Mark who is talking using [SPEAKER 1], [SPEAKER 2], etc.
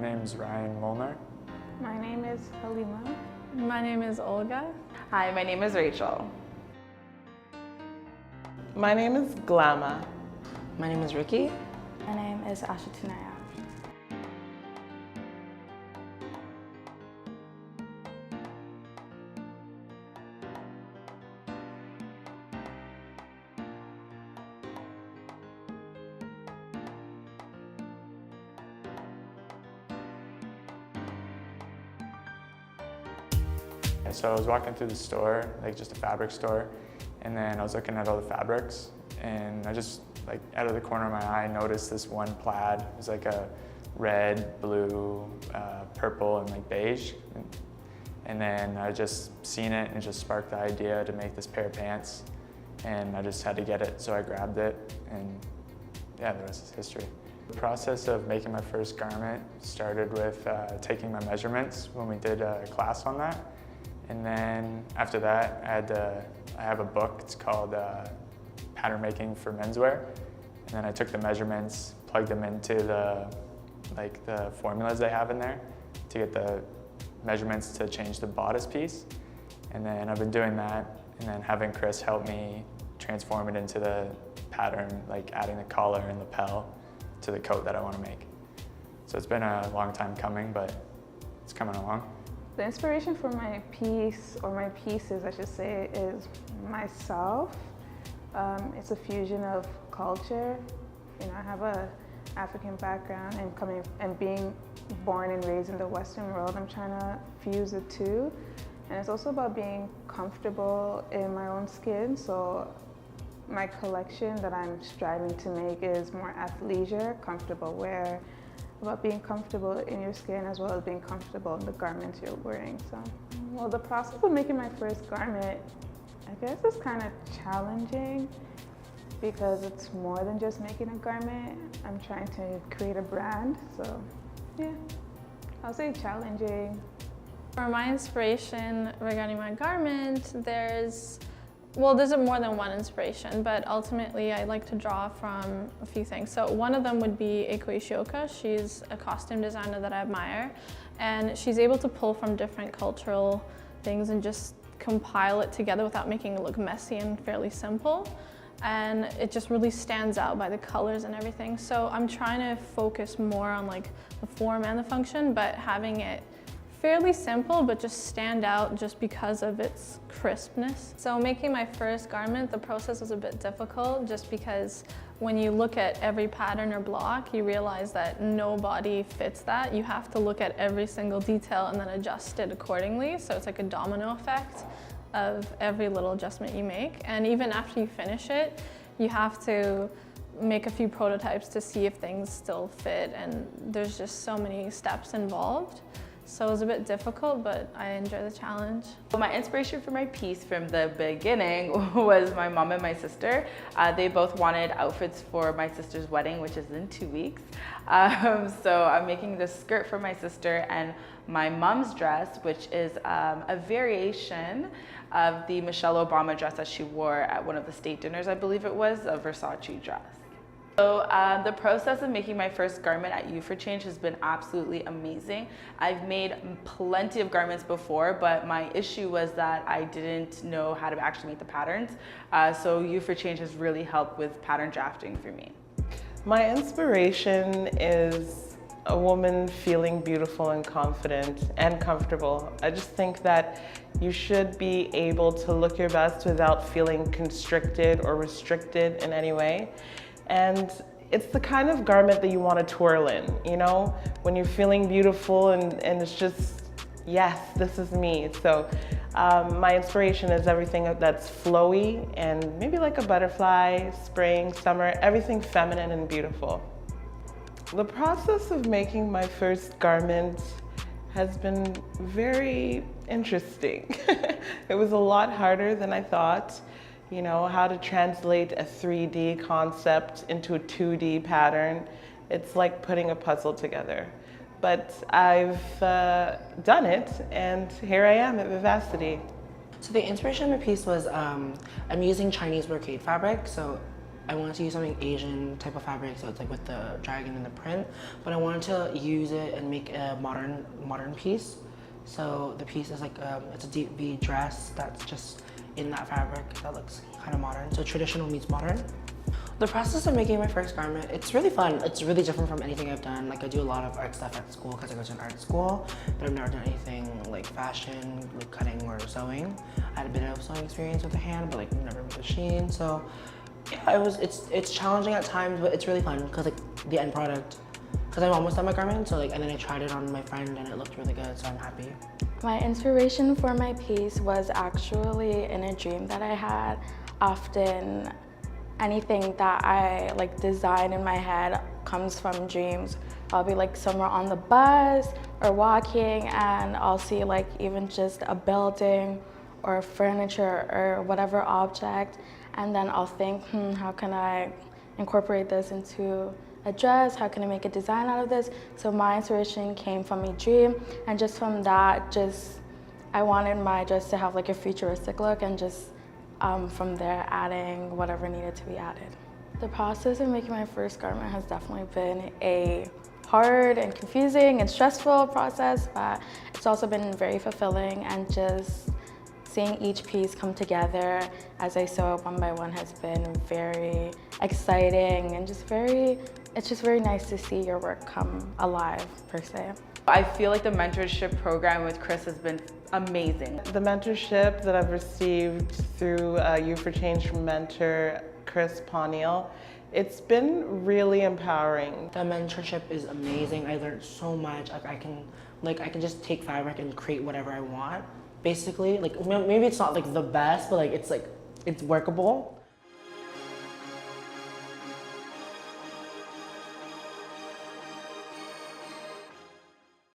[SPEAKER 1] name is Ryan Molnar.
[SPEAKER 2] My name is Halima.
[SPEAKER 3] My name is Olga.
[SPEAKER 4] Hi, my name is Rachel.
[SPEAKER 5] My name is Glama.
[SPEAKER 6] My name is Ricky.
[SPEAKER 7] My name is Ashatunaya.
[SPEAKER 1] So I was walking through the store, like just a fabric store, and then I was looking at all the fabrics, and I just, like, out of the corner of my eye, noticed this one plaid. It was like a red, blue, purple, and like beige. And then I just seen it, and it just sparked the idea to make this pair of pants, and I just had to get it, so I grabbed it, and yeah, the rest is history. The process of making my first garment started with taking my measurements when we did a class on that. And then after that, I have a book. It's called Pattern Making for Menswear. And then I took the measurements, plugged them into the formulas they have in there to get the measurements to change the bodice piece. And then I've been doing that, and then having Chris help me transform it into the pattern, like adding the collar and lapel to the coat that I want to make. So it's been a long time coming, but it's coming along.
[SPEAKER 2] The inspiration for my piece, or my pieces I should say, is myself. It's a fusion of culture. You know, I have a African background, and being born and raised in the Western world, I'm trying to fuse the two. And it's also about being comfortable in my own skin. So my collection that I'm striving to make is more athleisure, comfortable wear, about being comfortable in your skin as well as being comfortable in the garments you're wearing. So, well, the process of making my first garment, I guess, is kind of challenging because it's more than just making a garment. I'm trying to create a brand, so yeah, I'll say challenging.
[SPEAKER 3] For my inspiration regarding my garment, there's more than one inspiration, but ultimately I like to draw from a few things. So one of them would be Eiko Ishioka. She's a costume designer that I admire, and she's able to pull from different cultural things and just compile it together without making it look messy and fairly simple. And it just really stands out by the colors and everything. So I'm trying to focus more on like the form and the function, but having it fairly simple, but just stand out just because of its crispness. So making my first garment, the process was a bit difficult just because when you look at every pattern or block, you realize that no body fits that. You have to look at every single detail and then adjust it accordingly. So it's like a domino effect of every little adjustment you make. And even after you finish it, you have to make a few prototypes to see if things still fit, and there's just so many steps involved. So it was a bit difficult, but I enjoy the challenge.
[SPEAKER 4] My inspiration for my piece from the beginning was my mom and my sister. They both wanted outfits for my sister's wedding, which is in 2 weeks. So I'm making this skirt for my sister and my mom's dress, which is a variation of the Michelle Obama dress that she wore at one of the state dinners, I believe it was, a Versace dress. So the process of making my first garment at UforChange has been absolutely amazing. I've made plenty of garments before, but my issue was that I didn't know how to actually make the patterns. So UforChange has really helped with pattern drafting for me.
[SPEAKER 5] My inspiration is a woman feeling beautiful and confident and comfortable. I just think that you should be able to look your best without feeling constricted or restricted in any way. And it's the kind of garment that you want to twirl in, you know, when you're feeling beautiful and it's just, yes, this is me. So my inspiration is everything that's flowy and maybe like a butterfly, spring, summer, everything feminine and beautiful. The process of making my first garment has been very interesting. It was a lot harder than I thought. You know, how to translate a 3D concept into a 2D pattern. It's like putting a puzzle together. But I've done it, and here I am at Vivacity.
[SPEAKER 6] So the inspiration of my piece was I'm using Chinese brocade fabric. So I wanted to use something Asian type of fabric, so it's like with the dragon and the print, but I wanted to use it and make a modern piece. So the piece is like, it's a deep V dress that's just in that fabric that looks kind of modern. So traditional meets modern. The process of making my first garment, it's really fun. It's really different from anything I've done. Like I do a lot of art stuff at school because I go to an art school, but I've never done anything like fashion, like cutting or sewing. I had a bit of sewing experience with a hand, but like never with a machine. So yeah, it's challenging at times, but it's really fun because like the end product, because I'm almost done my garment, so like, and then I tried it on my friend and it looked really good, so I'm happy.
[SPEAKER 7] My inspiration for my piece was actually in a dream that I had. Often anything that I like design in my head comes from dreams. I'll be like somewhere on the bus or walking and I'll see like even just a building or furniture or whatever object, and then I'll think, how can I incorporate this into a dress? How can I make a design out of this? So my inspiration came from a dream, and just from that, I wanted my dress to have like a futuristic look, and just from there adding whatever needed to be added. The process of making my first garment has definitely been a hard and confusing and stressful process, but it's also been very fulfilling, and just seeing each piece come together as I sew it one by one has been very exciting, and it's just very nice to see your work come alive, per se.
[SPEAKER 4] I feel like the mentorship program with Chris has been amazing.
[SPEAKER 5] The mentorship that I've received through UforChange mentor Chris Poniel, it's been really empowering.
[SPEAKER 6] The mentorship is amazing. I learned so much. I can just take fabric and create whatever I want. Basically, like maybe it's not like the best, but like it's workable.